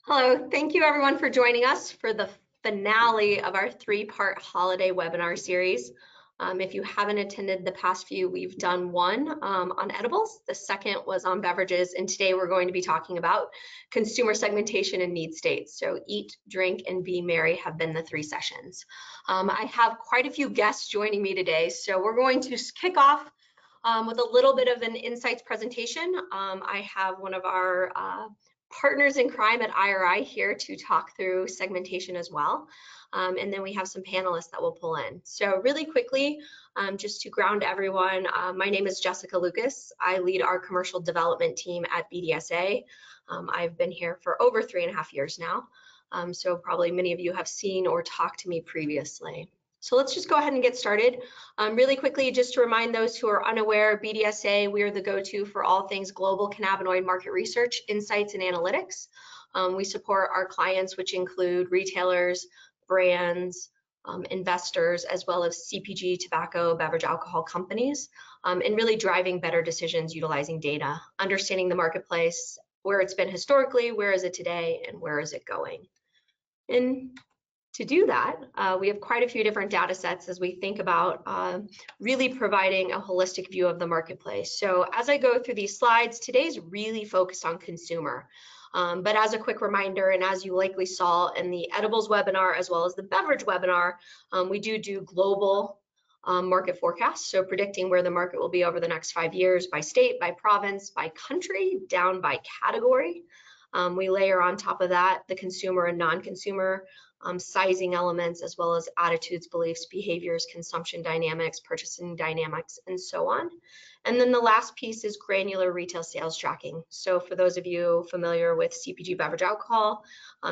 Hello, thank you everyone for joining us for the finale of our three-part holiday webinar series. If you haven't attended the past few, we've done one on edibles, the second was on beverages, and today we're going to be talking about consumer segmentation and need states. So eat, drink, and be merry have been the three sessions. I have quite a few guests joining me today, so we're going to kick off with a little bit of an insights presentation. I have one of our partners in crime at IRI here to talk through segmentation as well. And then we have some panelists that we'll pull in. So really quickly, just to ground everyone, my name is Jessica Lucas. I lead our commercial development team at BDSA. I've been here for over 3.5 years now. So probably many of you have seen or talked to me previously. So let's just go ahead and get started. Really quickly, just to remind those who are unaware, BDSA, we are the go-to for all things global cannabinoid market research, insights, and analytics. We support our clients, which include retailers, brands, investors, as well as CPG, tobacco, beverage, alcohol companies, and really driving better decisions utilizing data, understanding the marketplace, where it's been historically, where is it today, and where is it going. And to do that, we have quite a few different data sets as we think about really providing a holistic view of the marketplace. So as I go through these slides, today's really focused on consumer. But as a quick reminder, and as you likely saw in the edibles webinar, as well as the beverage webinar, we do global market forecasts. So predicting where the market will be over the next 5 years by state, by province, by country, down by category. We layer on top of that the consumer and non-consumer sizing elements, as well as attitudes, beliefs, behaviors, consumption dynamics, purchasing dynamics, and so on. And then the last piece is granular retail sales tracking. So for those of you familiar with CPG beverage alcohol,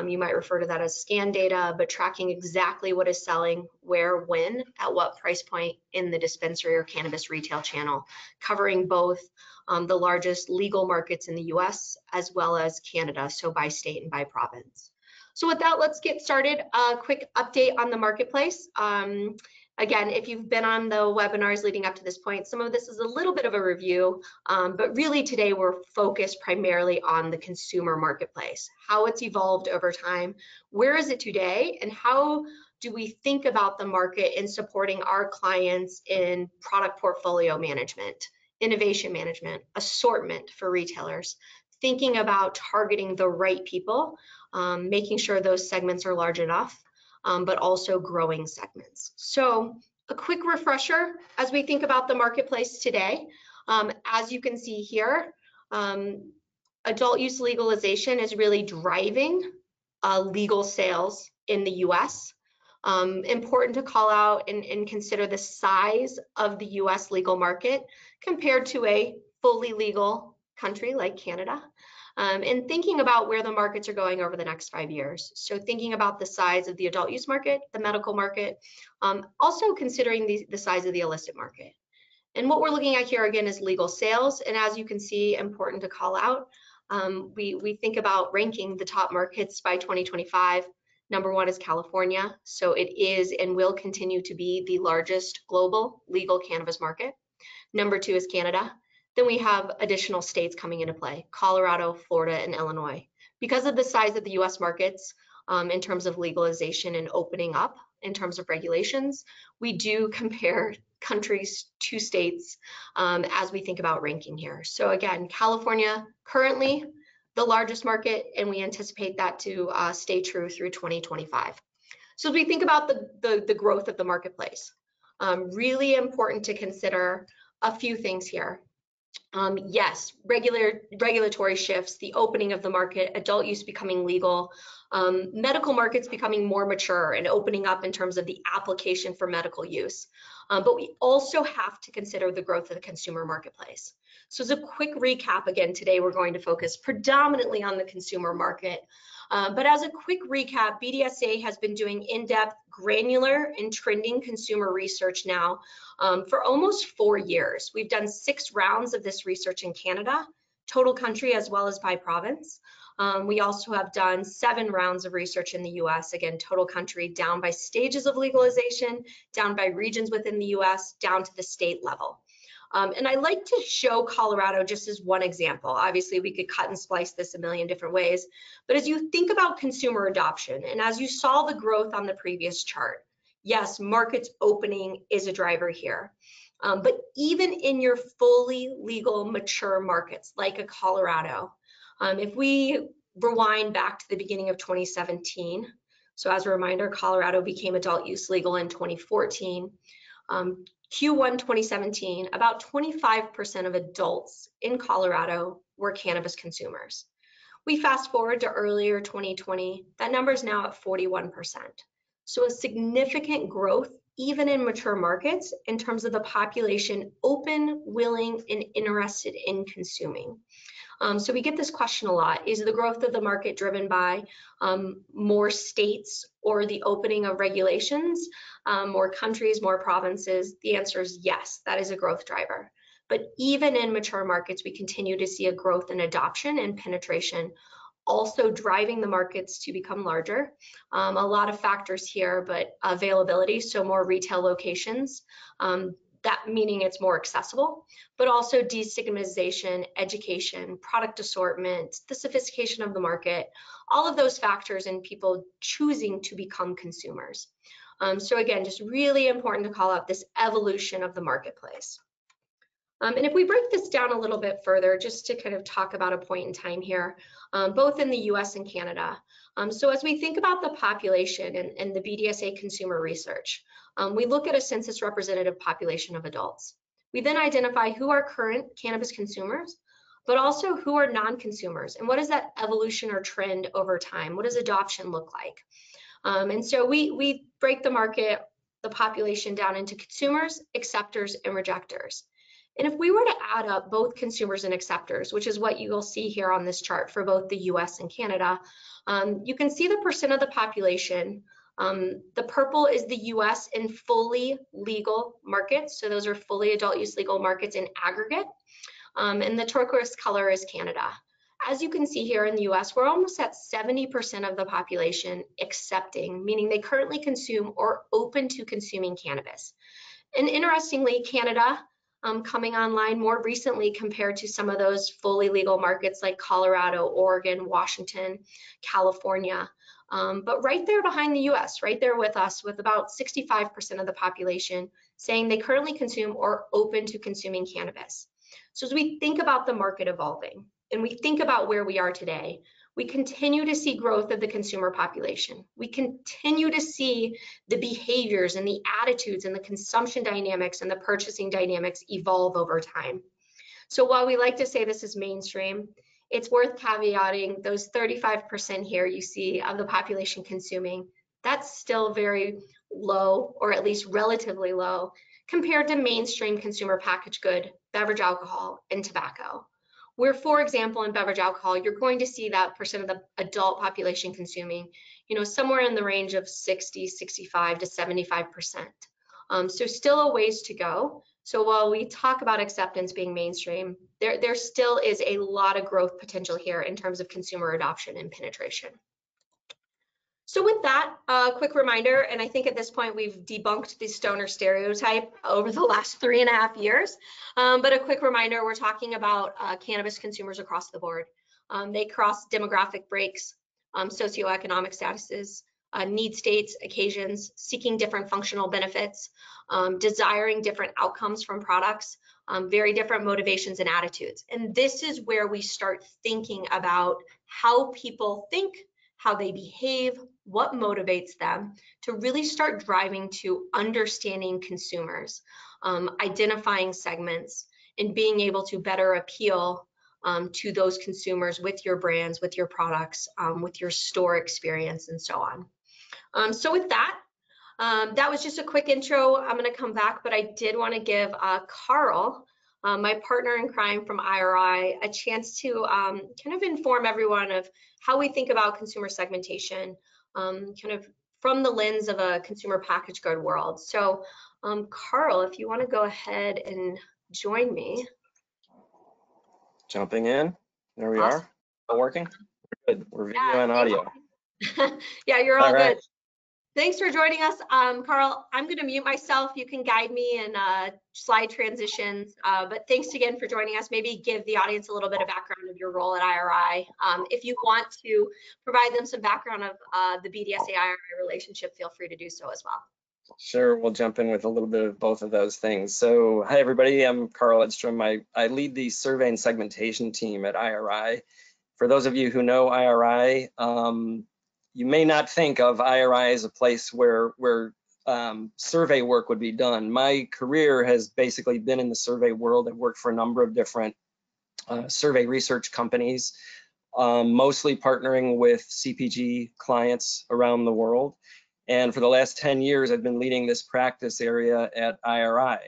you might refer to that as scan data, but tracking exactly what is selling, where, when, at what price point in the dispensary or cannabis retail channel, covering both the largest legal markets in the US as well as Canada, so by state and by province. So with that, let's get started. A quick update on the marketplace. Again, if you've been on the webinars leading up to this point, some of this is a little bit of a review, but really today we're focused primarily on the consumer marketplace, how it's evolved over time, where is it today, and how do we think about the market in supporting our clients in product portfolio management, innovation management, assortment for retailers, thinking about targeting the right people, making sure those segments are large enough, but also growing segments. So a quick refresher as we think about the marketplace today. As you can see here, adult use legalization is really driving legal sales in the US. Important to call out and consider the size of the US legal market compared to a fully legal country like Canada. And thinking about where the markets are going over the next 5 years. So thinking about the size of the adult use market, the medical market, also considering the size of the illicit market. And what we're looking at here again is legal sales. And as you can see, important to call out, we think about ranking the top markets by 2025. Number 1 is California. So it is and will continue to be the largest global legal cannabis market. Number 2 is Canada. Then we have additional states coming into play, Colorado, Florida, and Illinois. Because of the size of the US markets in terms of legalization and opening up in terms of regulations, we do compare countries to states as we think about ranking here. So again, California currently the largest market, and we anticipate that to stay true through 2025. So as we think about the growth of the marketplace, really important to consider a few things here. Yes, regulatory shifts, the opening of the market, adult use becoming legal, medical markets becoming more mature and opening up in terms of the application for medical use. But we also have to consider the growth of the consumer marketplace. So as a quick recap, again, today we're going to focus predominantly on the consumer market. But as a quick recap, BDSA has been doing in-depth, granular, and trending consumer research now for almost 4 years. We've done 6 rounds of this research in Canada, total country as well as by province. We also have done 7 rounds of research in the US, again, total country, down by stages of legalization, down by regions within the US, down to the state level. And I like to show Colorado just as one example. Obviously, we could cut and splice this a million different ways. But as you think about consumer adoption, and as you saw the growth on the previous chart, yes, markets opening is a driver here. But even in your fully legal, mature markets, like a Colorado, if we rewind back to the beginning of 2017, so as a reminder, Colorado became adult use legal in 2014. Q1 2017, about 25% of adults in Colorado were cannabis consumers. We fast forward to earlier 2020, that number is now at 41%. So a significant growth even in mature markets in terms of the population open, willing, and interested in consuming. So we get this question a lot. Is the growth of the market driven by more states or the opening of regulations, more countries, more provinces? The answer is yes, that is a growth driver. But even in mature markets, we continue to see a growth in adoption and penetration, also driving the markets to become larger. A lot of factors here, but availability, so more retail locations, that meaning it's more accessible, but also destigmatization, education, product assortment, the sophistication of the market, all of those factors in people choosing to become consumers. So again, just really important to call out this evolution of the marketplace. And if we break this down a little bit further, just to kind of talk about a point in time here, both in the US and Canada. So as we think about the population and the BDSA consumer research, we look at a census representative population of adults. We then identify who are current cannabis consumers, but also who are non-consumers, and what is that evolution or trend over time? What does adoption look like? And so we break the market, the population down into consumers, acceptors, and rejectors. And if we were to add up both consumers and acceptors, which is what you will see here on this chart for both the US and Canada, you can see the percent of the population. The purple is the US in fully legal markets. So those are fully adult use legal markets in aggregate. And the turquoise color is Canada. As you can see here in the US, we're almost at 70% of the population accepting, meaning they currently consume or open to consuming cannabis. And interestingly, Canada, coming online more recently compared to some of those fully legal markets like Colorado, Oregon, Washington, California. But right there behind the US, right there with us, with about 65% of the population saying they currently consume or open to consuming cannabis. So as we think about the market evolving and we think about where we are today, we continue to see growth of the consumer population. We continue to see the behaviors and the attitudes and the consumption dynamics and the purchasing dynamics evolve over time. So while we like to say this is mainstream, it's worth caveating those 35% here you see of the population consuming. That's still very low, or at least relatively low, compared to mainstream consumer packaged good, beverage alcohol, and tobacco. Where, for example, in beverage alcohol, you're going to see that percent of the adult population consuming, somewhere in the range of 60, 65 to 75%. So still a ways to go. So while we talk about acceptance being mainstream, there still is a lot of growth potential here in terms of consumer adoption and penetration. So with that, a quick reminder, and I think at this point we've debunked the stoner stereotype over the last 3.5 years, but a quick reminder, we're talking about cannabis consumers across the board. They cross demographic breaks, socioeconomic statuses, need states, occasions, seeking different functional benefits, desiring different outcomes from products, very different motivations and attitudes. And this is where we start thinking about how people think, how they behave, what motivates them, to really start driving to understanding consumers, identifying segments, and being able to better appeal to those consumers with your brands, with your products, with your store experience, and so on. So with that, that was just a quick intro. I'm going to come back, but I did want to give Carl, my partner in crime from IRI, a chance to kind of inform everyone of how we think about consumer segmentation, kind of from the lens of a consumer packaged good world. So Carl, if you want to go ahead and join me. Jumping in, there we Awesome. are. All working? We're good. We're video and audio. Yeah, you're all right. good. Thanks for joining us. Carl, I'm going to mute myself. You can guide me in slide transitions, but thanks again for joining us. Maybe give the audience a little bit of background of your role at IRI. If you want to provide them some background of the BDSA-IRI relationship, feel free to do so as well. Sure, we'll jump in with a little bit of both of those things. So, hi everybody, I'm Carl Edstrom. I lead the survey and segmentation team at IRI. For those of you who know IRI, you may not think of IRI as a place where survey work would be done. My career has basically been in the survey world. I've worked for a number of different survey research companies, mostly partnering with CPG clients around the world. And for the last 10 years, I've been leading this practice area at IRI.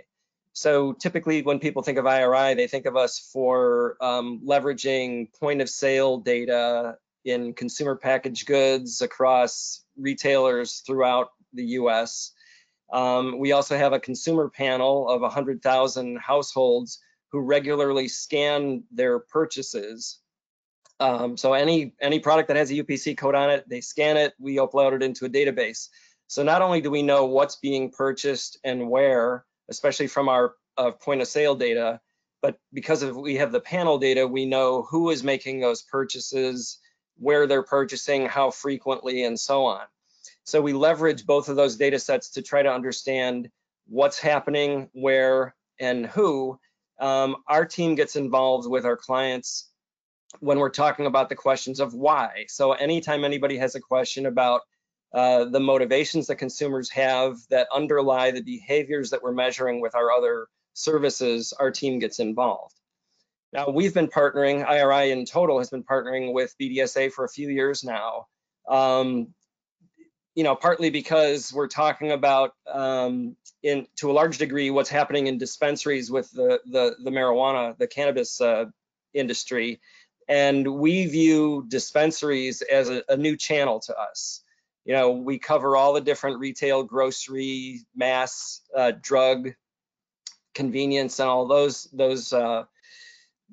So typically when people think of IRI, they think of us for leveraging point of sale data in consumer packaged goods across retailers throughout the US. We also have a consumer panel of 100,000 households who regularly scan their purchases. So any product that has a UPC code on it, they scan it, we upload it into a database. So not only do we know what's being purchased and where, especially from our point of sale data, but because we have the panel data, we know who is making those purchases, where they're purchasing, how frequently, and so on. So we leverage both of those data sets to try to understand what's happening, where, and who. Our team gets involved with our clients when we're talking about the questions of why. So anytime anybody has a question about the motivations that consumers have that underlie the behaviors that we're measuring with our other services, our team gets involved. Now, we've been partnering, IRI in total has been partnering with BDSA for a few years now. You know, partly because we're talking about, to a large degree, what's happening in dispensaries with the marijuana, the cannabis industry. And we view dispensaries as a new channel to us. You know, we cover all the different retail, grocery, mass, drug, convenience, and all those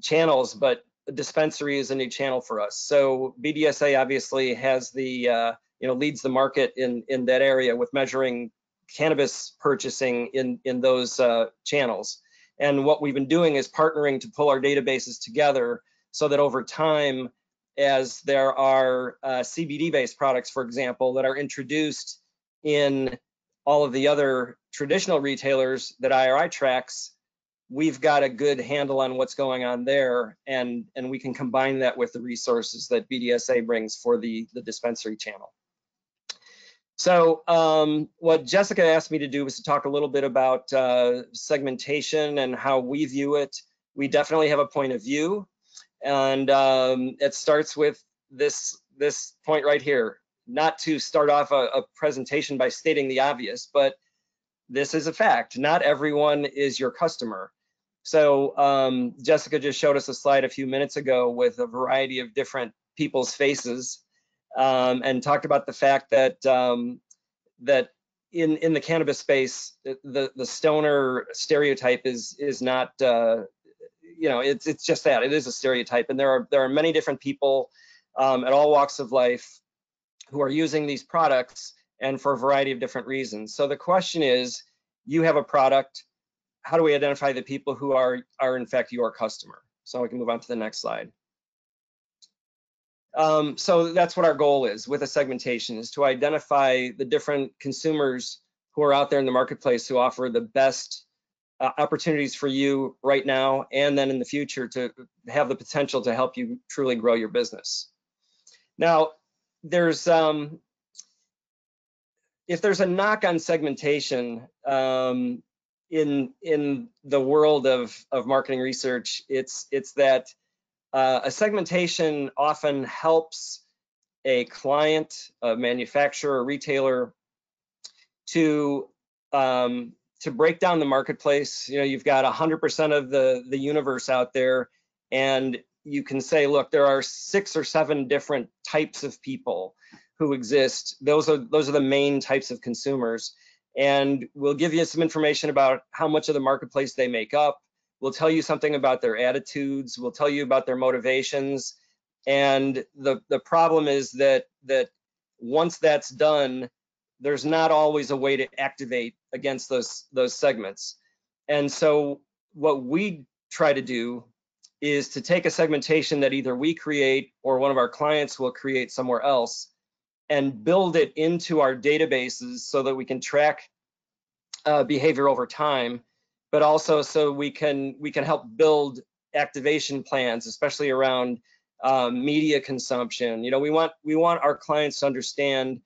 channels, but the dispensary is a new channel for us. So BDSA obviously has the, leads the market in that area with measuring cannabis purchasing in those channels. And what we've been doing is partnering to pull our databases together so that over time, as there are CBD-based products, for example, that are introduced in all of the other traditional retailers that IRI tracks, we've got a good handle on what's going on there, and we can combine that with the resources that BDSA brings for the dispensary channel. So what Jessica asked me to do was to talk a little bit about segmentation and how we view it. We definitely have a point of view. And it starts with this point right here. Not to start off a presentation by stating the obvious, but this is a fact. Not everyone is your customer. So Jessica just showed us a slide a few minutes ago with a variety of different people's faces, and talked about the fact that that in the cannabis space, the stoner stereotype is not. It's just that it is a stereotype, and there are many different people at all walks of life who are using these products, and for a variety of different reasons. So the question is, you have a product, how do we identify the people who are in fact your customer? So we can move on to the next slide. So that's what our goal is with a segmentation, is to identify the different consumers who are out there in the marketplace who offer the best opportunities for you right now and then in the future to have the potential to help you truly grow your business. Now, there's if there's a knock on segmentation in the world of marketing research, it's that a segmentation often helps a client, a manufacturer, a retailer to break down the marketplace. You've got 100% of the universe out there, and you can say, look, there are 6 or 7 different types of people who exist. Those are the main types of consumers, and we'll give you some information about how much of the marketplace they make up. We'll tell you something about their attitudes. We'll tell you about their motivations. And the problem is that once that's done, there's not always a way to activate against those segments. And so what we try to do is to take a segmentation that either we create or one of our clients will create somewhere else and build it into our databases so that we can track behavior over time, but also so we can help build activation plans, especially around media consumption. We want our clients to understand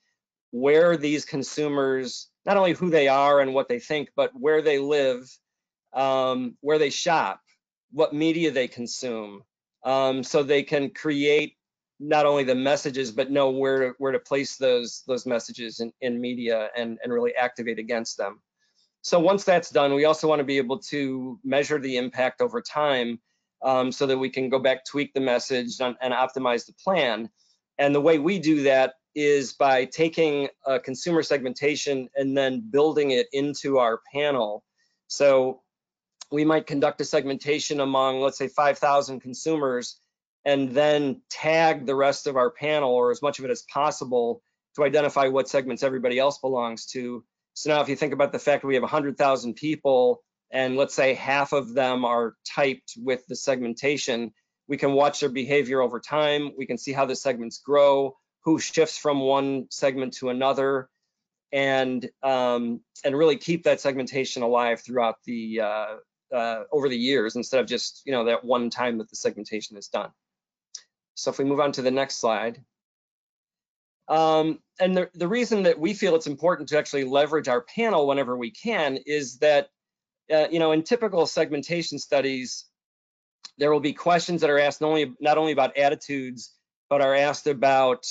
where these consumers, not only who they are and what they think, but where they live, where they shop, what media they consume, so they can create not only the messages, but know where to place those messages in media and really activate against them. So once that's done, we also want to be able to measure the impact over time, so that we can go back, tweak the message, and optimize the plan. And the way we do that is by taking a consumer segmentation and then building it into our panel. So we might conduct a segmentation among, let's say, 5,000 consumers, and then tag the rest of our panel, or as much of it as possible, to identify what segments everybody else belongs to. So now if you think about the fact that we have 100,000 people, and let's say half of them are typed with the segmentation, we can watch their behavior over time. We can see how the segments grow, who shifts from one segment to another, and really keep that segmentation alive throughout the over the years, instead of just that one time that the segmentation is done. So if we move on to the next slide. And the reason that we feel it's important to actually leverage our panel whenever we can is that in typical segmentation studies, there will be questions that are asked not only about attitudes, but are asked about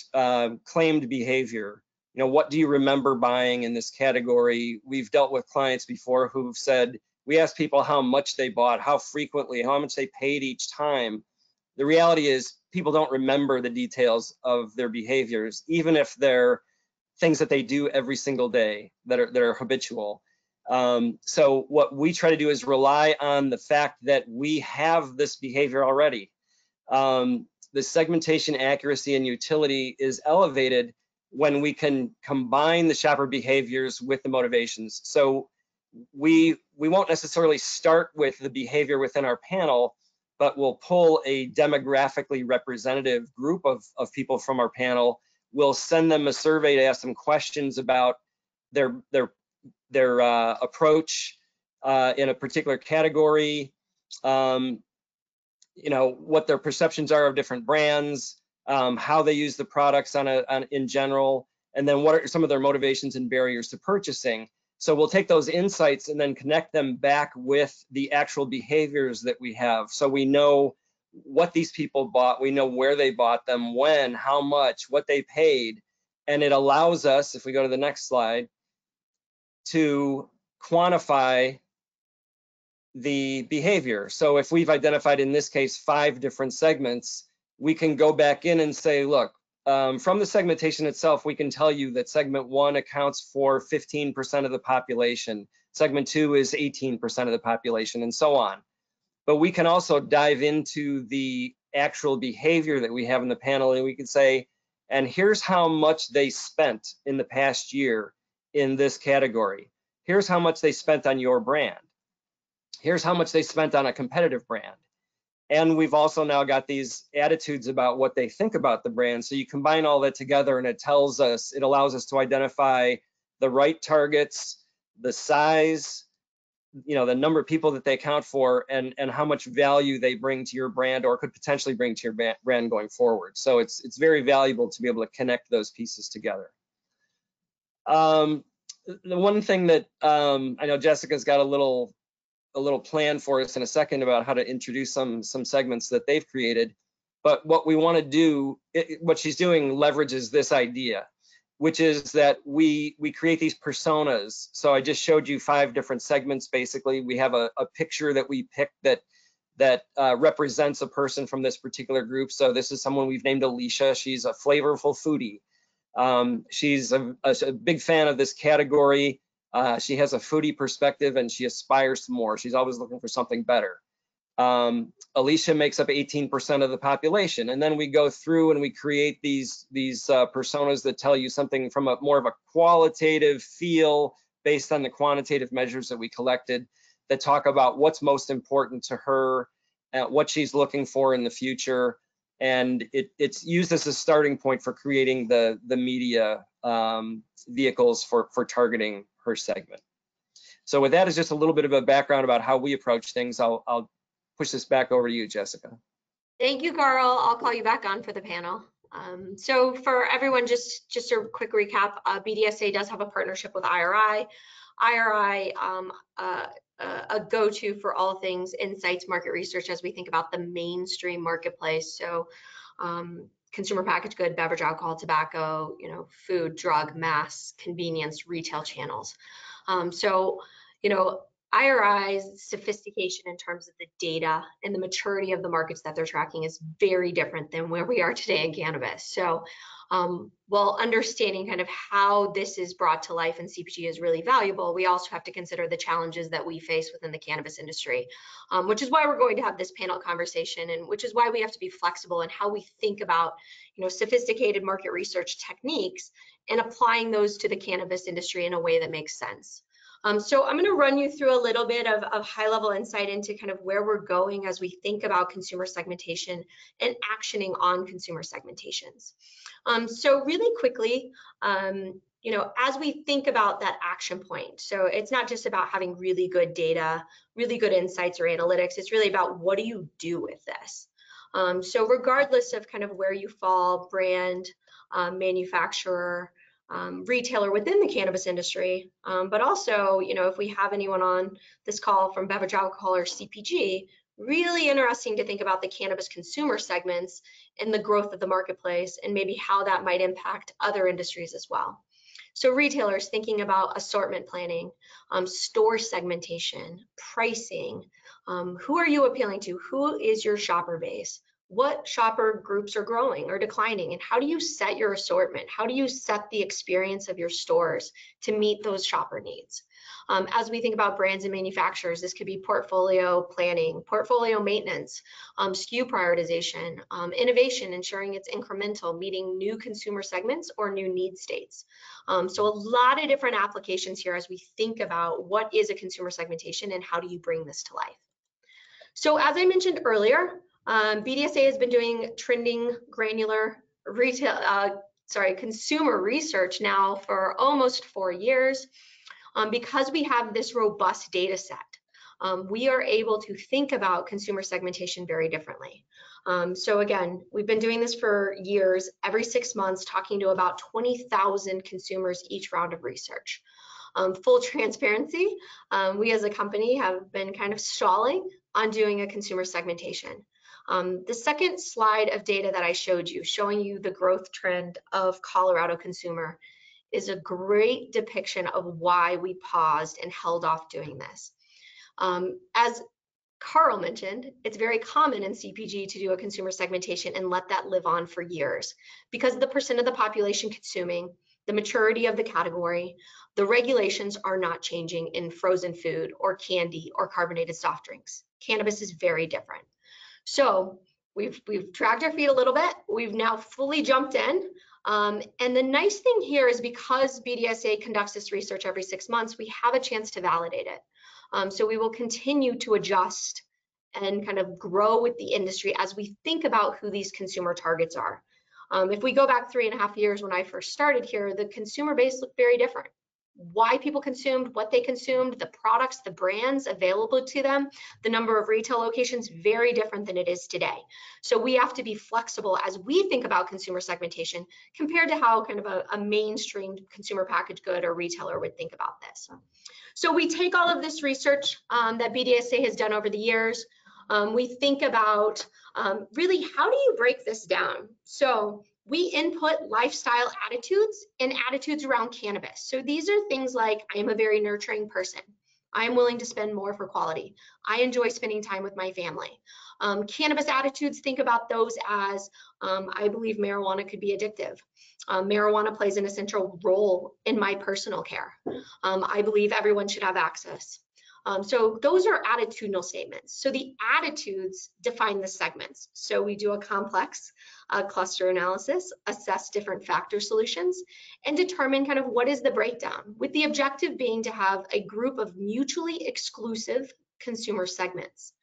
claimed behavior. What do you remember buying in this category? We've dealt with clients before who've said, we asked people how much they bought, how frequently, how much they paid each time. The reality is people don't remember the details of their behaviors, even if they're things that they do every single day that are habitual. So what we try to do is rely on the fact that we have this behavior already. The segmentation accuracy and utility is elevated when we can combine the shopper behaviors with the motivations. So we won't necessarily start with the behavior within our panel, but we'll pull a demographically representative group of people from our panel. We'll send them a survey to ask them questions about their approach in a particular category, what their perceptions are of different brands, how they use the products in general, and then what are some of their motivations and barriers to purchasing. So we'll take those insights and then connect them back with the actual behaviors that we have. So we know what these people bought, we know where they bought them, when, how much, what they paid, and it allows us, if we go to the next slide, to quantify the behavior. So if we've identified, in this case, 5 different segments, we can go back in and say, look, from the segmentation itself, we can tell you that segment 1 accounts for 15% of the population, segment 2 is 18% of the population, and so on. But we can also dive into the actual behavior that we have in the panel, and we can say, and here's how much they spent in the past year in this category. Here's how much they spent on your brand. Here's how much they spent on a competitive brand. And we've also now got these attitudes about what they think about the brand. So you combine all that together and it allows us to identify the right targets, the size, the number of people that they account for, and how much value they bring to your brand or could potentially bring to your brand going forward. So it's very valuable to be able to connect those pieces together. The one thing that I know Jessica's got a little plan for us in a second about how to introduce some segments that they've created. But what we want to do, what she's doing leverages this idea, which is that we create these personas. So I just showed you 5 different segments. Basically, we have a picture that we picked that represents a person from this particular group. So this is someone we've named Alicia. She's a flavorful foodie. She's a big fan of this category. She has a foodie perspective and she aspires to more. She's always looking for something better. Alicia makes up 18% of the population. And then we go through and we create these personas that tell you something from a more of a qualitative feel based on the quantitative measures that we collected that talk about what's most important to her, what she's looking for in the future. And it's used as a starting point for creating the media vehicles for targeting her segment. So with that is just a little bit of a background about how we approach things. I'll push this back over to you, Jessica. Thank you, Carl. I'll call you back on for the panel. So for everyone, just a quick recap, BDSA does have a partnership with IRI. IRI, a go-to for all things insights, market research as we think about the mainstream marketplace. So consumer packaged good, beverage, alcohol, tobacco, food, drug, mass, convenience, retail channels. IRI's sophistication in terms of the data and the maturity of the markets that they're tracking is very different than where we are today in cannabis. So while understanding kind of how this is brought to life in CPG is really valuable, we also have to consider the challenges that we face within the cannabis industry, which is why we're going to have this panel conversation, and which is why we have to be flexible in how we think about sophisticated market research techniques and applying those to the cannabis industry in a way that makes sense. So I'm going to run you through a little bit of high-level insight into kind of where we're going as we think about consumer segmentation and actioning on consumer segmentations. So really quickly, as we think about that action point, so it's not just about having really good data, really good insights or analytics, it's really about what do you do with this? So regardless of kind of where you fall, brand, manufacturer, retailer within the cannabis industry, but also, if we have anyone on this call from beverage, alcohol, or CPG, really interesting to think about the cannabis consumer segments and the growth of the marketplace and maybe how that might impact other industries as well. So retailers thinking about assortment planning, store segmentation, pricing, who are you appealing to? Who is your shopper base? What shopper groups are growing or declining, and how do you set your assortment? How do you set the experience of your stores to meet those shopper needs? As we think about brands and manufacturers, this could be portfolio planning, portfolio maintenance, SKU prioritization, innovation, ensuring it's incremental, meeting new consumer segments or new need states. So a lot of different applications here as we think about what is a consumer segmentation and how do you bring this to life. So as I mentioned earlier, BDSA has been doing trending granular consumer research now for almost 4 years. Because we have this robust data set, we are able to think about consumer segmentation very differently. So again, we've been doing this for years, every 6 months, talking to about 20,000 consumers each round of research. Full transparency, we as a company have been kind of stalling on doing a consumer segmentation. The second slide of data that I showed you, showing you the growth trend of Colorado consumer, is a great depiction of why we paused and held off doing this. As Carl mentioned, it's very common in CPG to do a consumer segmentation and let that live on for years because of the percent of the population consuming, the maturity of the category, the regulations are not changing in frozen food or candy or carbonated soft drinks. Cannabis is very different. So we've dragged our feet a little bit. We've now fully jumped in. And the nice thing here is because BDSA conducts this research every 6 months, we have a chance to validate it. So we will continue to adjust and kind of grow with the industry as we think about who these consumer targets are. If we go back 3.5 years when I first started here, the consumer base looked very different. Why people consumed, what they consumed, the products, the brands available to them, the number of retail locations, very different than it is today. So we have to be flexible as we think about consumer segmentation compared to how kind of a mainstream consumer packaged good or retailer would think about this. So we take all of this research that BDSA has done over the years. We think about really how do you break this down? So we input lifestyle attitudes and attitudes around cannabis. So these are things like, I am a very nurturing person. I am willing to spend more for quality. I enjoy spending time with my family. Cannabis attitudes, think about those as, I believe marijuana could be addictive. Marijuana plays an essential role in my personal care. I believe everyone should have access. So those are attitudinal statements. So the attitudes define the segments. So we do a complex cluster analysis, assess different factor solutions, and determine kind of what is the breakdown, with the objective being to have a group of mutually exclusive consumer segments.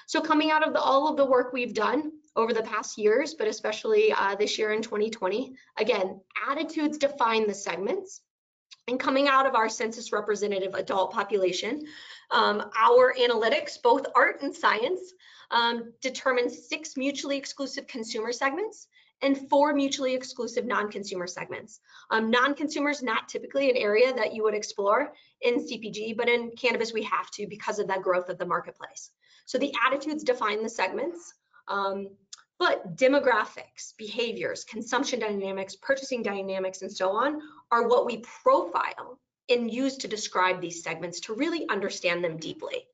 So coming out of all of the work we've done over the past years, but especially this year in 2020, again, attitudes define the segments. And coming out of our census representative adult population, our analytics, both art and science, determined 6 mutually exclusive consumer segments and 4 mutually exclusive non-consumer segments. Non-consumers, not typically an area that you would explore in CPG, but in cannabis we have to because of the growth of the marketplace. So the attitudes define the segments. But demographics, behaviors, consumption dynamics, purchasing dynamics, and so on are what we profile and use to describe these segments to really understand them deeply.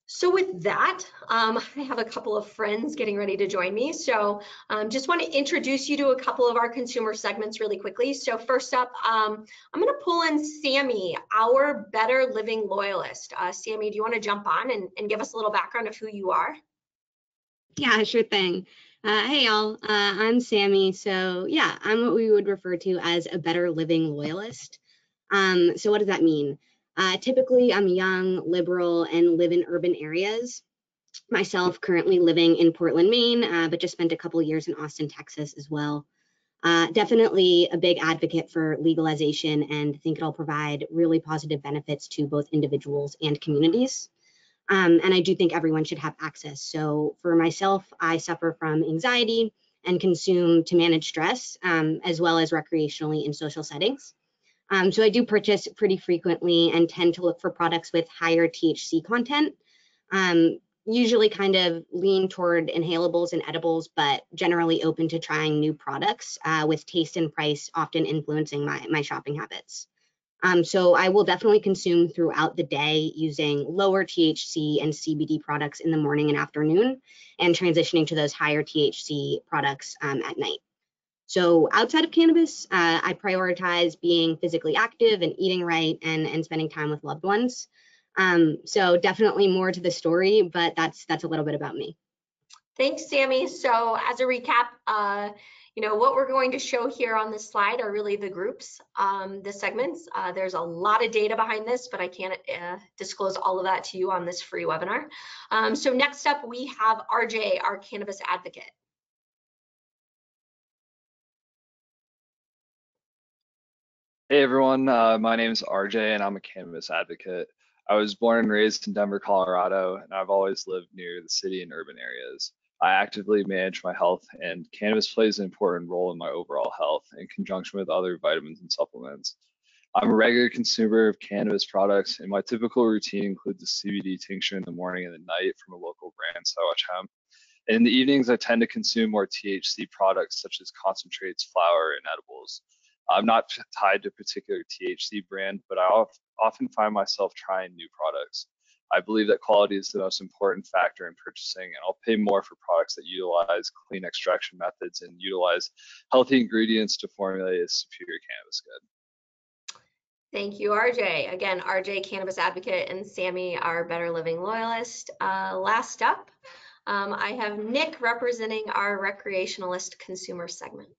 So with that, I have a couple of friends getting ready to join me. So just want to introduce you to a couple of our consumer segments really quickly. So first up, I'm going to pull in Sammy, our Better Living loyalist. Sammy, do you want to jump on and give us a little background of who you are? Yeah, sure thing. Hey y'all, I'm Sammy. So yeah, I'm what we would refer to as a better living loyalist. So what does that mean? Typically, I'm young, liberal, and live in urban areas. Myself currently living in Portland, Maine, but just spent a couple years in Austin, Texas as well. Definitely a big advocate for legalization and think it'll provide really positive benefits to both individuals and communities. And I do think everyone should have access. So for myself, I suffer from anxiety and consume to manage stress, as well as recreationally in social settings. So I do purchase pretty frequently and tend to look for products with higher THC content, usually kind of lean toward inhalables and edibles, but generally open to trying new products with taste and price often influencing my shopping habits. So I will definitely consume throughout the day using lower THC and CBD products in the morning and afternoon, and transitioning to those higher THC products at night. So outside of cannabis, I prioritize being physically active and eating right and spending time with loved ones. So definitely more to the story, but that's a little bit about me. Thanks, Sammy. So as a recap, what we're going to show here on this slide are really the groups, the segments. There's a lot of data behind this, but I can't disclose all of that to you on this free webinar. So next up, we have RJ, our Cannabis Advocate. Hey everyone, my name is RJ and I'm a Cannabis Advocate. I was born and raised in Denver, Colorado, and I've always lived near the city and urban areas. I actively manage my health, and cannabis plays an important role in my overall health in conjunction with other vitamins and supplements. I'm a regular consumer of cannabis products, and my typical routine includes a CBD tincture in the morning and at night from a local brand, Sour Hemp. And in the evenings, I tend to consume more THC products such as concentrates, flower, and edibles. I'm not tied to a particular THC brand, but I often find myself trying new products. I believe that quality is the most important factor in purchasing, and I'll pay more for products that utilize clean extraction methods and utilize healthy ingredients to formulate a superior cannabis good. Thank you, RJ. Again, RJ, Cannabis Advocate, and Sammy, our Better Living loyalist. Last up, I have Nick representing our Recreationalist consumer segment.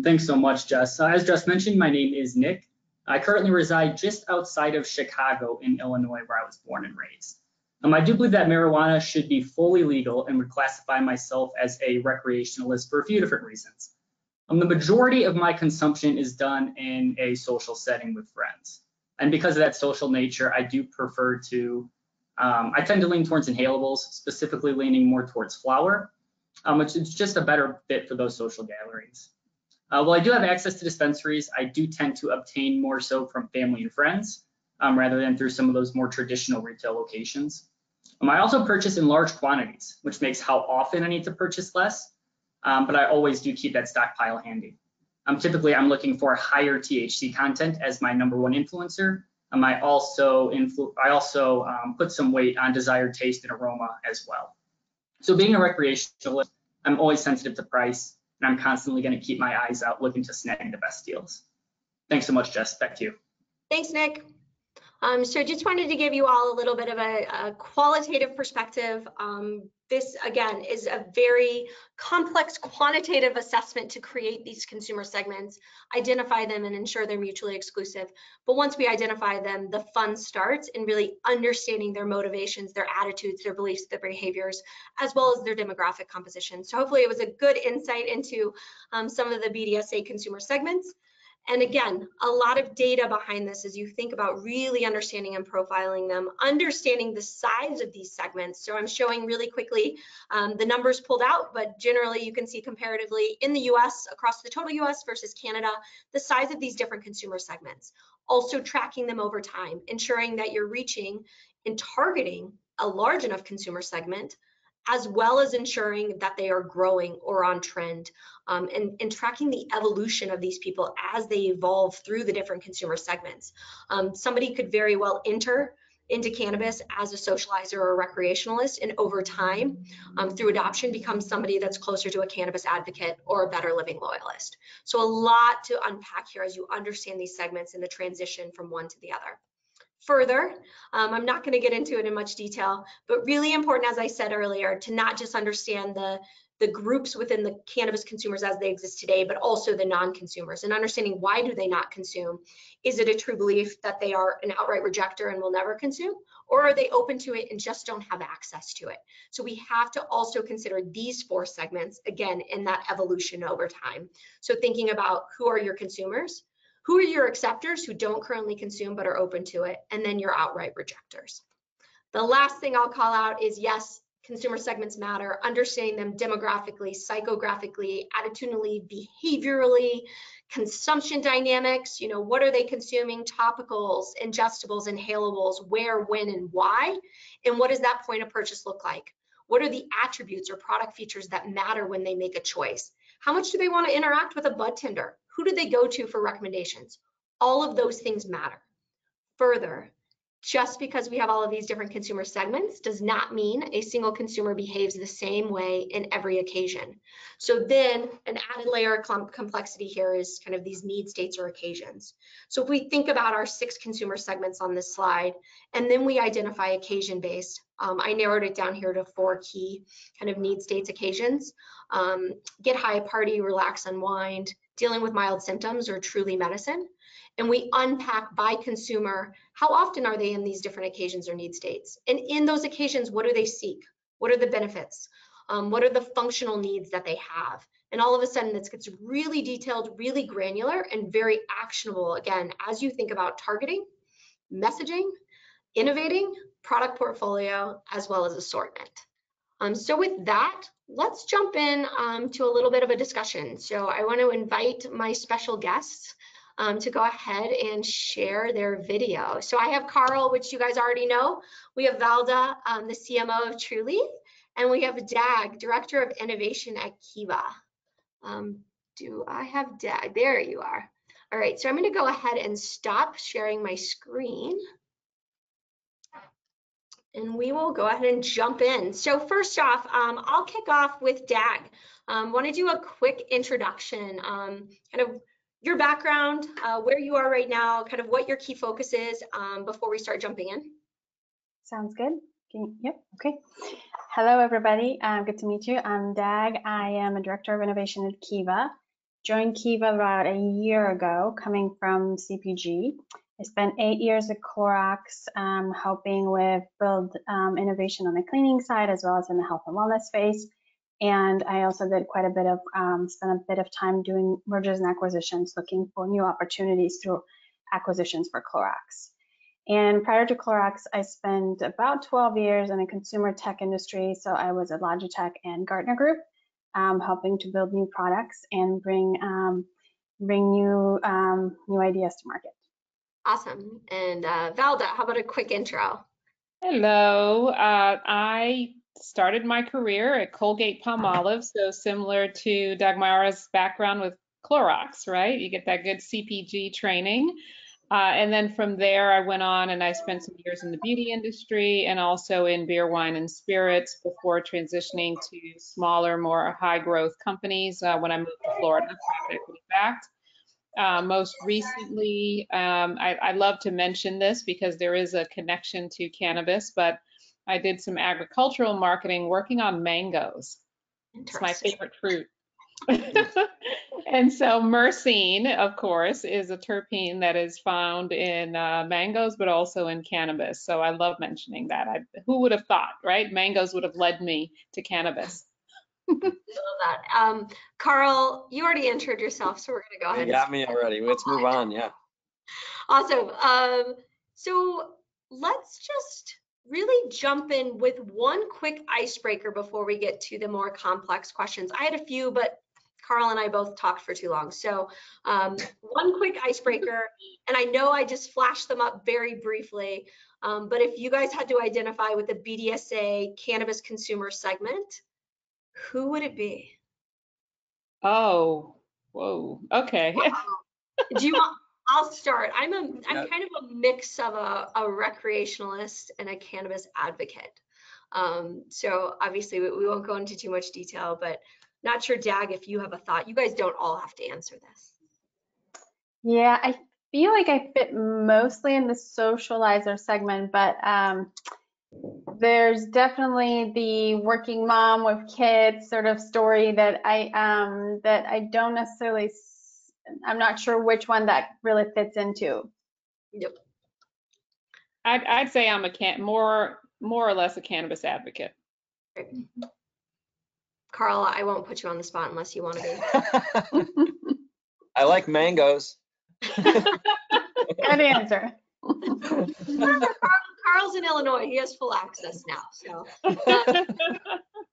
Thanks so much, Jess. As Jess mentioned, my name is Nick. I currently reside just outside of Chicago in Illinois, where I was born and raised. I do believe that marijuana should be fully legal and would classify myself as a recreationalist for a few different reasons. The majority of my consumption is done in a social setting with friends. And because of that social nature, I do prefer to, I tend to lean towards inhalables, specifically leaning more towards flower, which is just a better fit for those social gatherings. While I do have access to dispensaries, I do tend to obtain more so from family and friends rather than through some of those more traditional retail locations. I also purchase in large quantities, which makes how often I need to purchase less, but I always do keep that stockpile handy. Typically, I'm looking for higher THC content as my #1 influencer. I also put some weight on desired taste and aroma as well. So being a recreationalist, I'm always sensitive to price, and I'm constantly going to keep my eyes out looking to snag the best deals. Thanks so much, Jess. Back to you. Thanks, Nick. So just wanted to give you all a little bit of a qualitative perspective. This, again, is a very complex quantitative assessment to create these consumer segments, identify them, and ensure they're mutually exclusive. But once we identify them, the fun starts in really understanding their motivations, their attitudes, their beliefs, their behaviors, as well as their demographic composition. So hopefully it was a good insight into some of the BDSA consumer segments. And again, a lot of data behind this as you think about really understanding and profiling them, understanding the size of these segments. So I'm showing really quickly the numbers pulled out, but generally you can see comparatively in the US, across the total US versus Canada, the size of these different consumer segments. Also tracking them over time, ensuring that you're reaching and targeting a large enough consumer segment, as well as ensuring that they are growing or on trend, and tracking the evolution of these people as they evolve through the different consumer segments. Somebody could very well enter into cannabis as a socializer or a recreationalist, and over time, through adoption, become somebody that's closer to a cannabis advocate or a better living loyalist. So a lot to unpack here as you understand these segments and the transition from one to the other. Further, I'm not going to get into it in much detail, but really important, as I said earlier, to not just understand the groups within the cannabis consumers as they exist today, but also the non-consumers, and understanding why do they not consume. Is it a true belief that they are an outright rejecter and will never consume, or are they open to it and just don't have access to it? So we have to also consider these 4 segments, again, in that evolution over time. So thinking about who are your consumers, who are your acceptors who don't currently consume but are open to it, and then your outright rejectors. The last thing I'll call out is, yes, consumer segments matter, understanding them demographically, psychographically, attitudinally, behaviorally, consumption dynamics, you know, what are they consuming, topicals, ingestibles, inhalables, where, when, and why, and what does that point of purchase look like? What are the attributes or product features that matter when they make a choice? How much do they want to interact with a bud tender? Who do they go to for recommendations? All of those things matter. Further, just because we have all of these different consumer segments does not mean a single consumer behaves the same way in every occasion. So then an added layer of complexity here is kind of these need states or occasions. So if we think about our 6 consumer segments on this slide, and then we identify occasion-based, I narrowed it down here to 4 key kind of need states occasions. Get high, party, relax, unwind, dealing with mild symptoms, or truly medicine. And we unpack by consumer, how often are they in these different occasions or need states? And in those occasions, what do they seek? What are the benefits? What are the functional needs that they have? And all of a sudden, this gets really detailed, really granular, and very actionable, again, as you think about targeting, messaging, innovating, product portfolio, as well as assortment. So with that, let's jump in to a little bit of a discussion. So I want to invite my special guests to go ahead and share their video. So I have Carl, which you guys already know. We have Valda, the CMO of Trulieve, and we have Dag, Director of Innovation at Kiva. Do I have Dag? There you are. All right, so I'm going to go ahead and stop sharing my screen. And we will go ahead and jump in. So first off, I'll kick off with Dag. Want to do a quick introduction, kind of your background, where you are right now, kind of what your key focus is before we start jumping in. Sounds good. Yep, okay. Hello, everybody. Good to meet you. I'm Dag. I am a Director of Innovation at Kiva. Joined Kiva about a year ago, coming from CPG. I spent 8 years at Clorox, helping with build innovation on the cleaning side, as well as in the health and wellness space. And I also did quite a bit of, spent a bit of time doing mergers and acquisitions, looking for new opportunities through acquisitions for Clorox. And prior to Clorox, I spent about 12 years in the consumer tech industry. So I was at Logitech and Gartner Group, helping to build new products and bring new ideas to market. Awesome. And Valda, how about a quick intro? Hello. I started my career at Colgate-Palmolive, so similar to Dagmara's background with Clorox, right? You get that good CPG training. And then from there, I went on and I spent some years in the beauty industry and also in beer, wine, and spirits before transitioning to smaller, more high growth companies when I moved to Florida, private equity backed. Most recently, I love to mention this because there is a connection to cannabis, but I did some agricultural marketing working on mangoes. It's my Interesting. favorite fruit. And so myrcene, of course, is a terpene that is found in mangoes, but also in cannabis. So I love mentioning that. Who would have thought, right? Mangoes would have led me to cannabis. Love that. Carl, you already entered yourself, so we're going to go ahead. You got me already. Let's move on. Yeah. Awesome. So let's just really jump in with one quick icebreaker before we get to the more complex questions. I had a few, but Carl and I both talked for too long. So one quick icebreaker, and I know I just flashed them up very briefly, but if you guys had to identify with the BDSA cannabis consumer segment, who would it be? Oh, whoa. Okay. Do you want? I'll start. I'm kind of a mix of a recreationalist and a cannabis advocate. So obviously we won't go into too much detail, but not sure, Dag, if you have a thought. You guys don't all have to answer this. Yeah, I feel like I fit mostly in the socializer segment, but there's definitely the working mom with kids sort of story that I don't necessarily, I'm not sure which one that really fits into. Yep. I'd say I'm more or less a cannabis advocate. Great. Carl, I won't put you on the spot unless you want to be. I like mangoes. Good answer. Carl's in Illinois. He has full access now. So, all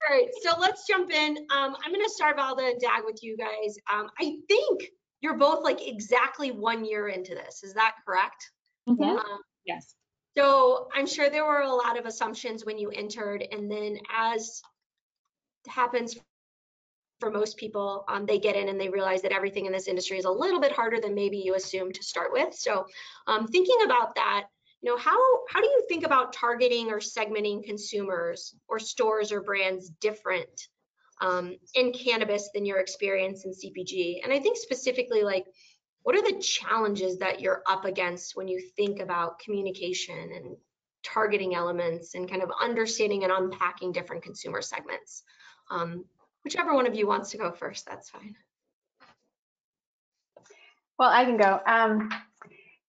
right. So let's jump in. I'm going to start Valda and Dag with you guys. I think you're both like exactly 1 year into this. Is that correct? Yeah. Yes. So I'm sure there were a lot of assumptions when you entered, and then as happens for most people, they get in and they realize that everything in this industry is a little bit harder than maybe you assumed to start with. So thinking about that, how do you think about targeting or segmenting consumers or stores or brands different in cannabis than your experience in CPG? And I think specifically, like, what are the challenges that you're up against when you think about communication and targeting elements and kind of understanding and unpacking different consumer segments? Whichever one of you wants to go first, that's fine. Well, I can go.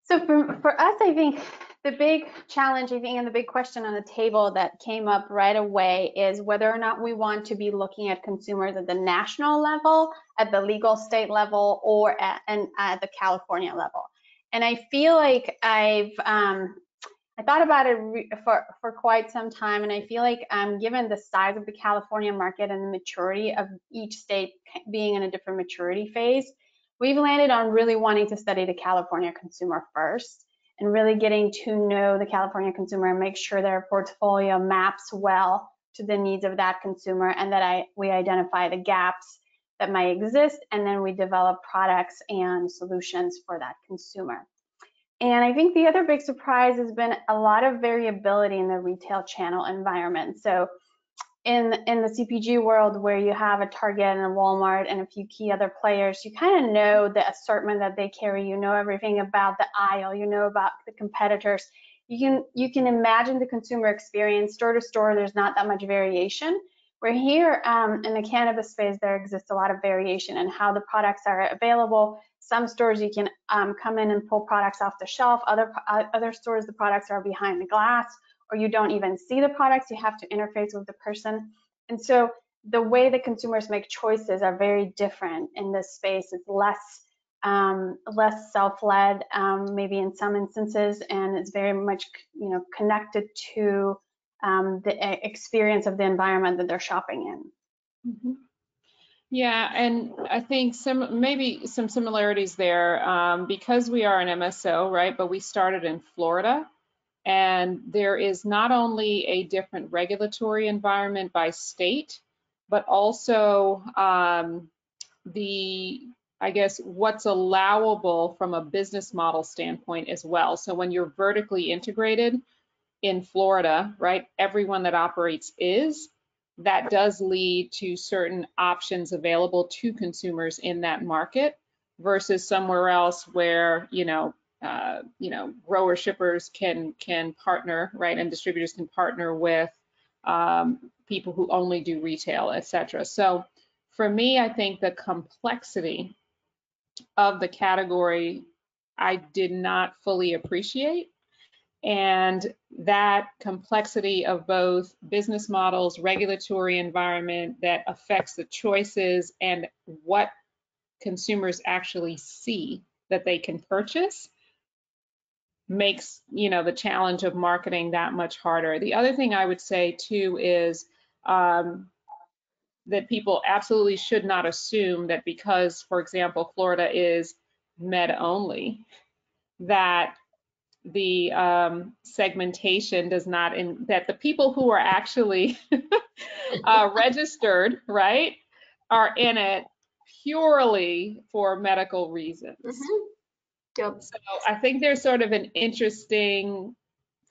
So for us, I think the big challenge, and the big question on the table that came up right away is whether or not we want to be looking at consumers at the national level, at the legal state level, or at the California level. And I feel like I thought about it for quite some time, and I feel like given the size of the California market and the maturity of each state being in a different maturity phase, we've landed on really wanting to study the California consumer first and really getting to know the California consumer and make sure their portfolio maps well to the needs of that consumer, and that we identify the gaps that might exist, and then we develop products and solutions for that consumer. And I think the other big surprise has been a lot of variability in the retail channel environment. So in the CPG world, where you have a Target and a Walmart and a few key other players, you kind of know the assortment that they carry. You know everything about the aisle. You know about the competitors. You can imagine the consumer experience. Store to store, there's not that much variation. Where here in the cannabis space, there exists a lot of variation in how the products are available. Some stores you can come in and pull products off the shelf. Other stores, the products are behind the glass, or you don't even see the products. You have to interface with the person. And so the way the consumers make choices are very different in this space. It's less self-led, maybe in some instances, and it's very much connected to the experience of the environment that they're shopping in. Mm-hmm. Yeah, and I think maybe some similarities there because we are an MSO, right? But we started in Florida, and there is not only a different regulatory environment by state, but also I guess what's allowable from a business model standpoint as well. So when you're vertically integrated in Florida, right, everyone that operates that does lead to certain options available to consumers in that market. versus somewhere else where, grower shippers can partner, right? And distributors can partner with people who only do retail, et cetera. So for me, I think the complexity of the category I did not fully appreciate. And that complexity of both business models, regulatory environment that affects the choices and what consumers actually see that they can purchase makes, the challenge of marketing that much harder. The other thing I would say too is that people absolutely should not assume that because, for example, Florida is med only, that the segmentation does not, that the people who are actually registered, right, are in it purely for medical reasons. Mm-hmm. Yep. So I think there's sort of an interesting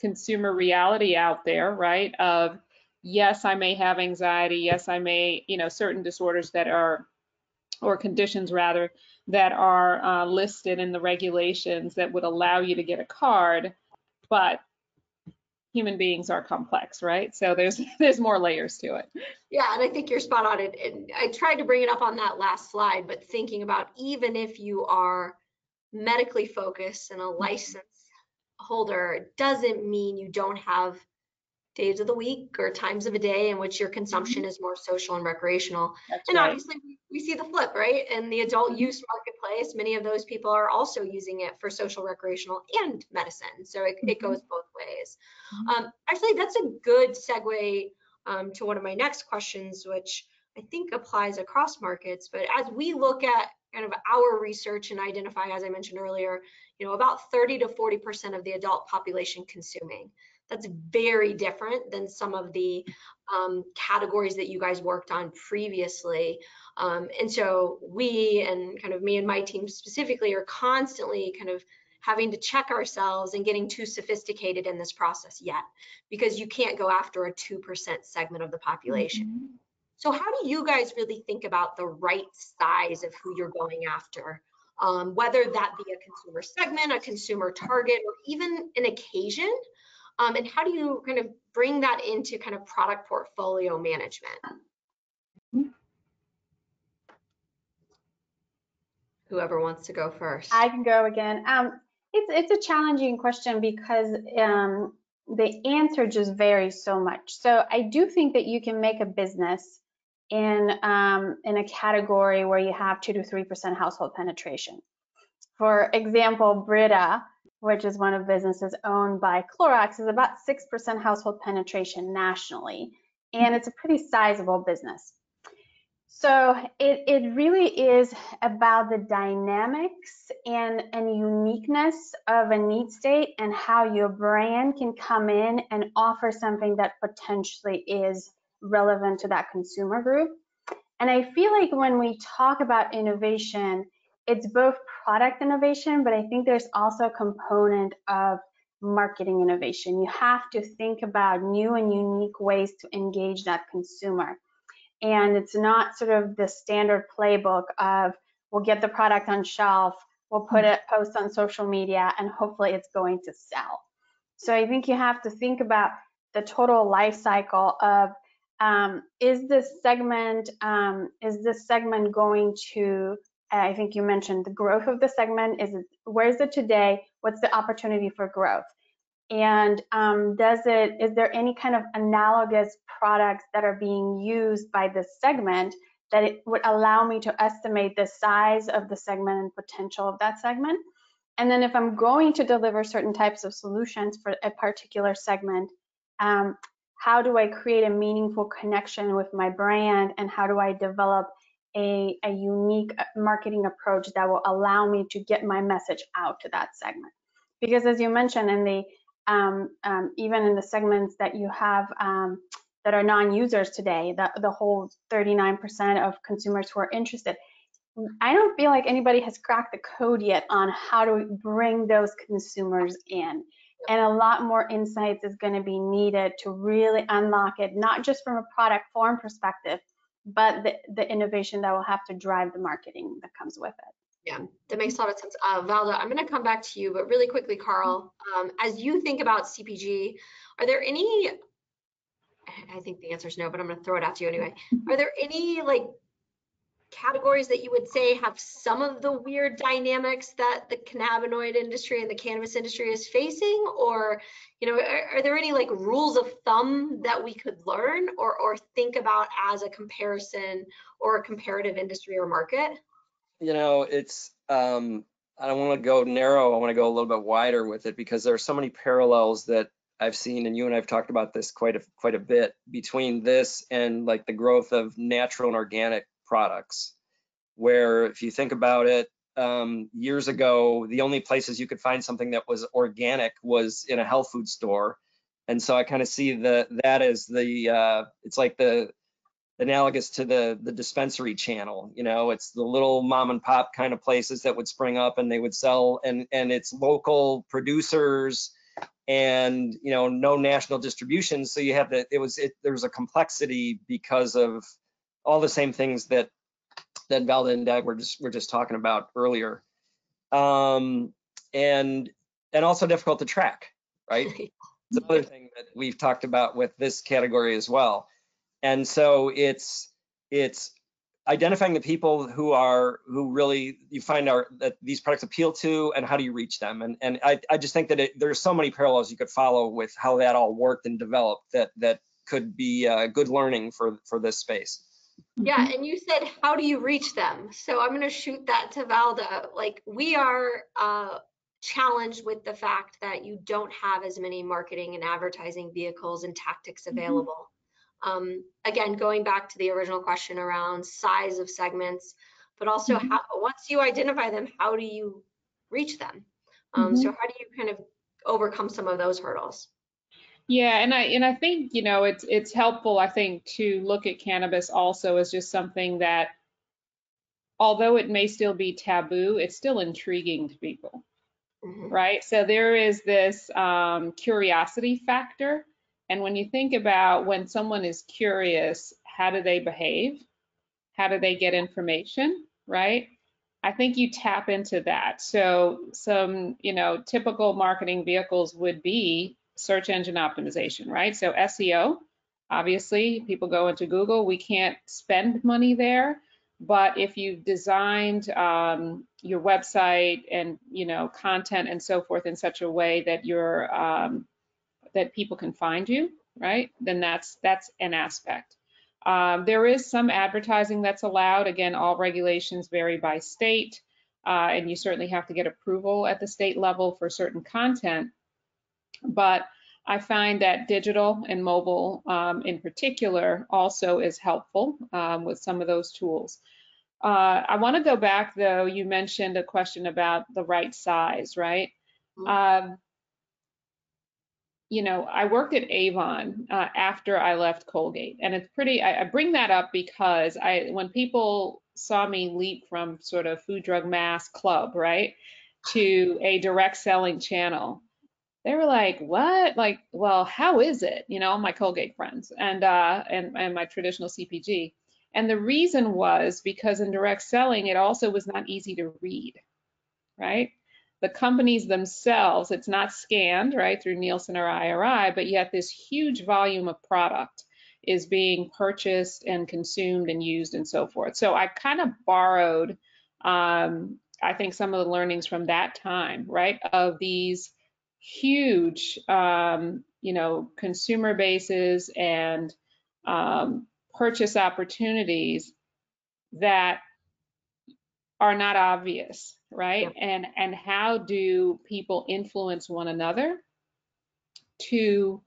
consumer reality out there, right, of yes, I may have anxiety, yes, I may, certain disorders that are, or conditions rather, that are listed in the regulations that would allow you to get a card, but human beings are complex, right? So there's more layers to it. Yeah, and I think you're spot on it. And I tried to bring it up on that last slide, but thinking about even if you are medically focused and a license holder, doesn't mean you don't have days of the week or times of a day in which your consumption is more social and recreational. That's and right. Obviously we see the flip, right? In the adult use marketplace, many of those people are also using it for social, recreational, and medicine. So it goes both ways. Actually, that's a good segue to one of my next questions, which I think applies across markets. But as we look at kind of our research and identify, as I mentioned earlier, about 30 to 40% of the adult population consuming. That's very different than some of the categories that you guys worked on previously. And so we, and kind of me and my team specifically, are constantly kind of having to check ourselves and getting too sophisticated in this process yet, because you can't go after a 2% segment of the population. So how do you guys really think about the right size of who you're going after? Whether that be a consumer segment, a consumer target, or even an occasion? And how do you kind of bring that into kind of product portfolio management? Whoever wants to go first. I can go again. It's a challenging question because the answer just varies so much. So I do think that you can make a business in a category where you have 2 to 3% household penetration. For example, Brita, which is one of businesses owned by Clorox, is about 6% household penetration nationally, and it's a pretty sizable business. So it really is about the dynamics and uniqueness of a need state and how your brand can come in and offer something that potentially is relevant to that consumer group. And I feel like when we talk about innovation, it's both product innovation, but I think there's also a component of marketing innovation. You have to think about new and unique ways to engage that consumer. And it's not sort of the standard playbook of we'll get the product on shelf, we'll put a post on social media, and hopefully it's going to sell. So I think you have to think about the total life cycle of is this segment going to, I think you mentioned the growth of the segment, where is it today? What's the opportunity for growth? And is there any kind of analogous products that are being used by this segment that it would allow me to estimate the size of the segment and potential of that segment? And then if I'm going to deliver certain types of solutions for a particular segment, how do I create a meaningful connection with my brand, and how do I develop a unique marketing approach that will allow me to get my message out to that segment? Because as you mentioned, in the even in the segments that you have that are non-users today, the whole 39% of consumers who are interested, I don't feel like anybody has cracked the code yet on how to bring those consumers in. And a lot more insights is going to be needed to really unlock it, not just from a product form perspective, but the innovation that will have to drive the marketing that comes with it. Yeah, that makes a lot of sense. Valda, I'm going to come back to you, but really quickly, Carl, as you think about CPG, are there any, I think the answer is no, but I'm going to throw it out to you anyway. Are there any like categories that you would say have some of the weird dynamics that the cannabinoid industry and the cannabis industry is facing? Or, are there any like rules of thumb that we could learn or think about as a comparison or a comparative industry or market? It's I don't want to go narrow. I want to go a little bit wider with it because there are so many parallels that I've seen, and you and I've talked about this quite a bit, between this and like the growth of natural and organic products, where if you think about it, years ago, the only places you could find something that was organic was in a health food store. And so I kind of see that as it's like the analogous to the dispensary channel. It's the little mom and pop kind of places that would spring up and they would sell, and it's local producers and no national distribution. So you have there was a complexity because of all the same things that Valda and Dag were just talking about earlier, and also difficult to track, right? It's another thing that we've talked about with this category as well. And so it's identifying the people who really you find that these products appeal to, and how do you reach them? And I just think that there's so many parallels you could follow with how that all worked and developed that could be good learning for this space. Yeah, and you said, how do you reach them? So I'm going to shoot that to Valda. Like, we are challenged with the fact that you don't have as many marketing and advertising vehicles and tactics available. Again, going back to the original question around size of segments, but also once you identify them, how do you reach them? So how do you kind of overcome some of those hurdles? Yeah, and I think, it's helpful, I think, to look at cannabis also as just something that, although it may still be taboo, it's still intriguing to people, right? So there is this curiosity factor. And when you think about when someone is curious, how do they behave? How do they get information, right? I think you tap into that. So some, typical marketing vehicles would be search engine optimization, right? So SEO, obviously, people go into Google. We can't spend money there, but if you've designed your website and content and so forth in such a way that you're that people can find you, right? Then that's an aspect. There is some advertising that's allowed. Again, all regulations vary by state, and you certainly have to get approval at the state level for certain content. But I find that digital and mobile in particular also is helpful with some of those tools. I want to go back, though. You mentioned a question about the right size, right? I worked at Avon after I left Colgate, and it's I bring that up because when people saw me leap from sort of food, drug, mass club, right, to a direct selling channel, they were like, what? Like, well, how is it? My Colgate friends and my traditional CPG. And the reason was because in direct selling, it also was not easy to read, right? The companies themselves, it's not scanned, right, through Nielsen or IRI, but yet this huge volume of product is being purchased and consumed and used and so forth. So I kind of borrowed, I think, some of the learnings from that time, right, of these huge, consumer bases and purchase opportunities that are not obvious, right? Yeah. And how do people influence one another to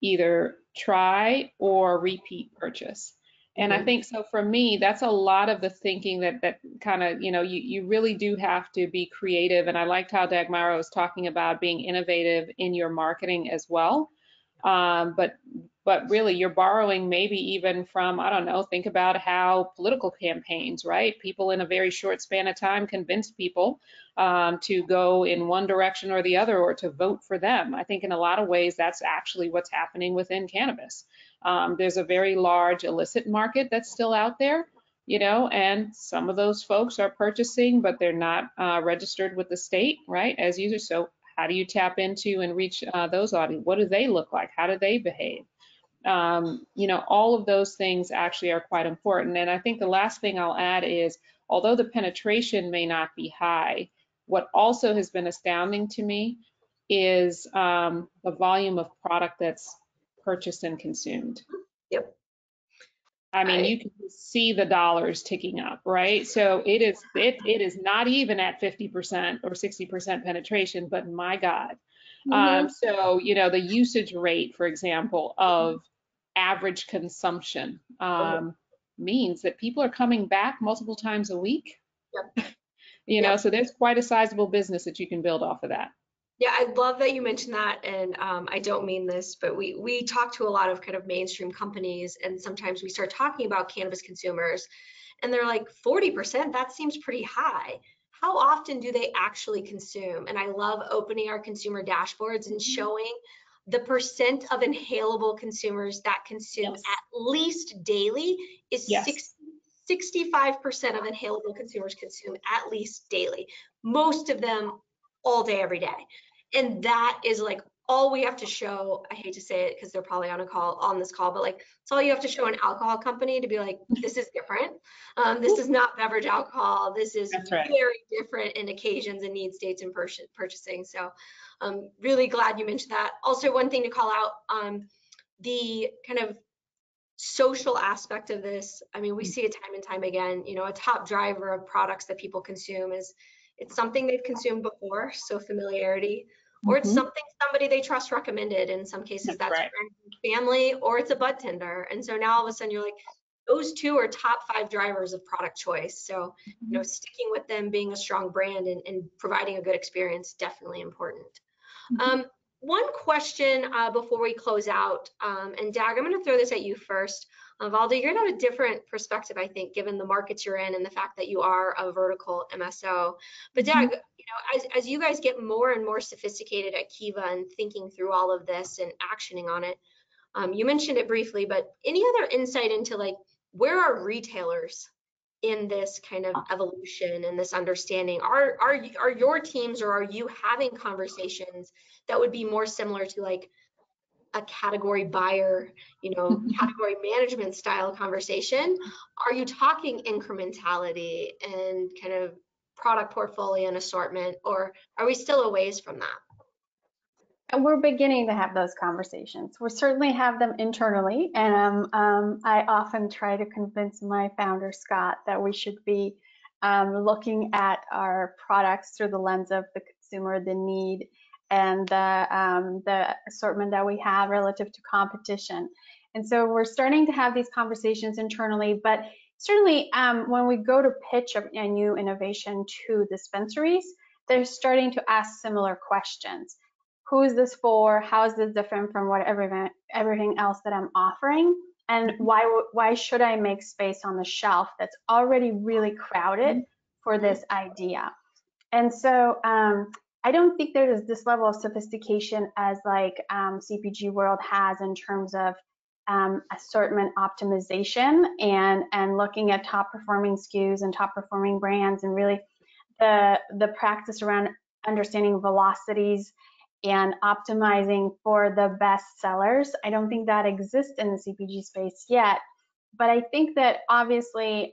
either try or repeat purchase? And I think so for me, that's a lot of the thinking that kind of, you really do have to be creative. And I liked how Dagmara was talking about being innovative in your marketing as well. But really you're borrowing maybe even from, I don't know, think about how political campaigns, right? People in a very short span of time convince people to go in one direction or the other, or to vote for them. I think in a lot of ways, that's actually what's happening within cannabis. There's a very large illicit market that's still out there. and some of those folks are purchasing, but they're not registered with the state, right, as users. So how do you tap into and reach those audience? What do they look like? How do they behave? All of those things actually are quite important. And I think the last thing I'll add is, although the penetration may not be high, what also has been astounding to me is the volume of product that's purchased and consumed. Yep. I mean, you can see the dollars ticking up, right? So it is not even at 50% or 60% penetration, but my God. So, the usage rate, for example, of average consumption means that people are coming back multiple times a week. Yep. So there's quite a sizable business that you can build off of that. Yeah, I love that you mentioned that, and I don't mean this, but we talk to a lot of kind of mainstream companies, and sometimes we start talking about cannabis consumers, and they're like, 40%, that seems pretty high. How often do they actually consume? And I love opening our consumer dashboards and showing the percent of inhalable consumers that consume at least daily is 65% of inhalable consumers consume at least daily. Most of them all day, every day. And that is like all we have to show. I hate to say it because they're probably on this call, but like it's all you have to show an alcohol company to be like, this is different. This is not beverage alcohol. This is very different in occasions and need states and purchasing. So I'm really glad you mentioned that. Also, one thing to call out, the kind of social aspect of this. I mean, we see it time and time again. A top driver of products that people consume is it's something they've consumed before, so familiarity, or it's something somebody they trust recommended. In some cases, that's friends and family, or it's a bud tender. And so now all of a sudden you're like, those two are top 5 drivers of product choice. So, sticking with them, being a strong brand and providing a good experience, definitely important. One question before we close out, and Dag, I'm going to throw this at you first. Valda, you're going to have a different perspective, I think, given the markets you're in and the fact that you are a vertical MSO. But Dag, as you guys get more and more sophisticated at Kiva and thinking through all of this and actioning on it, you mentioned it briefly, but any other insight into like where are retailers in this kind of evolution and this understanding? Are your teams, or are you having conversations that would be more similar to like a category buyer, category management style conversation? Are you talking incrementality and kind of product portfolio and assortment, or are we still a ways from that? And we're beginning to have those conversations. We certainly have them internally, and I often try to convince my founder, Scott, that we should be looking at our products through the lens of the consumer, the need, and the assortment that we have relative to competition. And so we're starting to have these conversations internally, but certainly when we go to pitch a new innovation to dispensaries, they're starting to ask similar questions. Who is this for? How is this different from what everything else that I'm offering? And why should I make space on the shelf that's already really crowded for this idea? And so I don't think there's this level of sophistication as like CPG world has in terms of assortment optimization and looking at top performing SKUs and top performing brands, and really the practice around understanding velocities and optimizing for the best sellers. I don't think that exists in the CPG space yet, but I think that obviously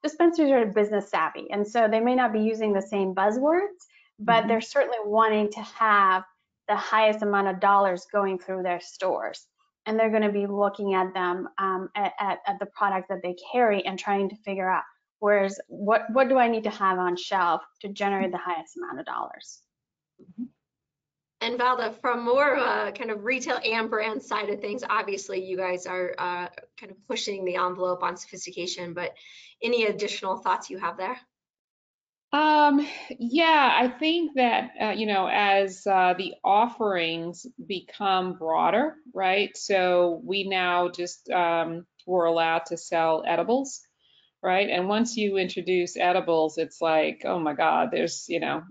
dispensaries are business savvy, and so they may not be using the same buzzwords, but they're certainly wanting to have the highest amount of dollars going through their stores, and they're going to be looking at them at the product that they carry and trying to figure out what do I need to have on shelf to generate the highest amount of dollars. And Valda, from more of a kind of retail and brand side of things, obviously you guys are kind of pushing the envelope on sophistication, but any additional thoughts you have there? Yeah, I think that, as the offerings become broader, right? So we now just were allowed to sell edibles, right? And once you introduce edibles, it's like, oh my God, there's,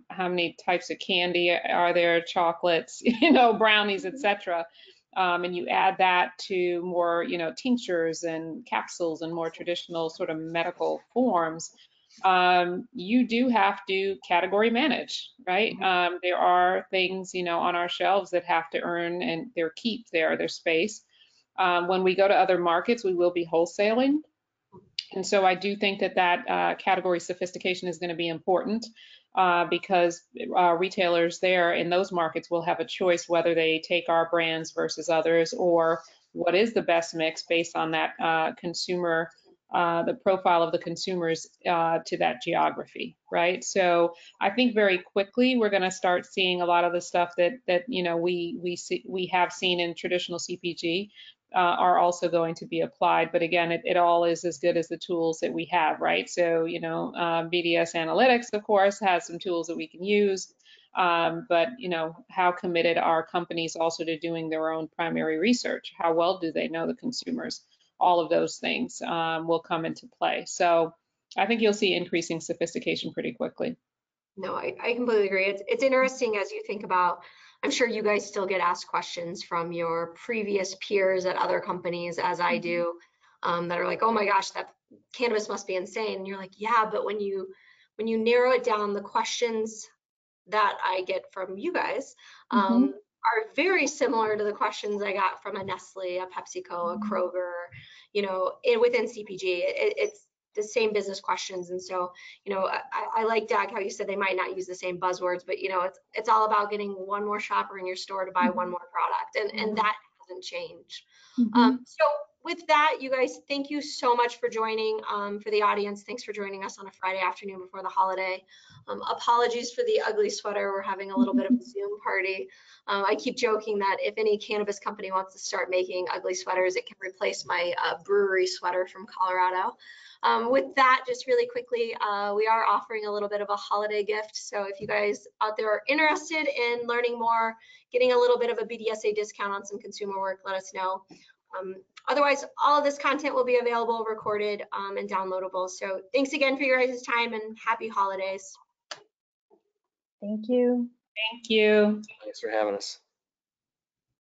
how many types of candy are there, chocolates, brownies, etc. and you add that to more, you know, tinctures and capsules and more traditional sort of medical forms, you do have to category manage, right? There are things, you know, on our shelves that have to earn and their keep there, their space. When we go to other markets, we will be wholesaling. And so I do think that that category sophistication is going to be important because retailers there in those markets will have a choice whether they take our brands versus others, or what is the best mix based on that consumer, the profile of the consumers to that geography, right? So I think very quickly we're going to start seeing a lot of the stuff that you know we have seen in traditional CPG. Are also going to be applied. But again, it all is as good as the tools that we have, right? So, you know, BDS Analytics, of course, has some tools that we can use. But, you know, how committed are companies also to doing their own primary research? How well do they know the consumers? All of those things will come into play. So I think you'll see increasing sophistication pretty quickly. No, I completely agree. It's interesting as you think about, I'm sure you guys still get asked questions from your previous peers at other companies, as I do, that are like, oh my gosh, that cannabis must be insane. And you're like, yeah, but when you narrow it down, the questions that I get from you guys are very similar to the questions I got from a Nestle, a PepsiCo, a Kroger, you know, within CPG. It's the same business questions. And so, you know, I like, Dag, how you said they might not use the same buzzwords, but, you know, it's all about getting one more shopper in your store to buy one more product. And that hasn't changed. So with that, you guys, thank you so much for joining. For the audience, thanks for joining us on a Friday afternoon before the holiday. Apologies for the ugly sweater. We're having a little bit of a Zoom party. I keep joking that if any cannabis company wants to start making ugly sweaters, it can replace my brewery sweater from Colorado. With that, just really quickly, we are offering a little bit of a holiday gift. So if you guys out there are interested in learning more, getting a little bit of a BDSA discount on some consumer work, let us know. Otherwise, all of this content will be available, recorded, and downloadable. So thanks again for your guys' time and happy holidays. Thank you. Thank you. Thanks for having us.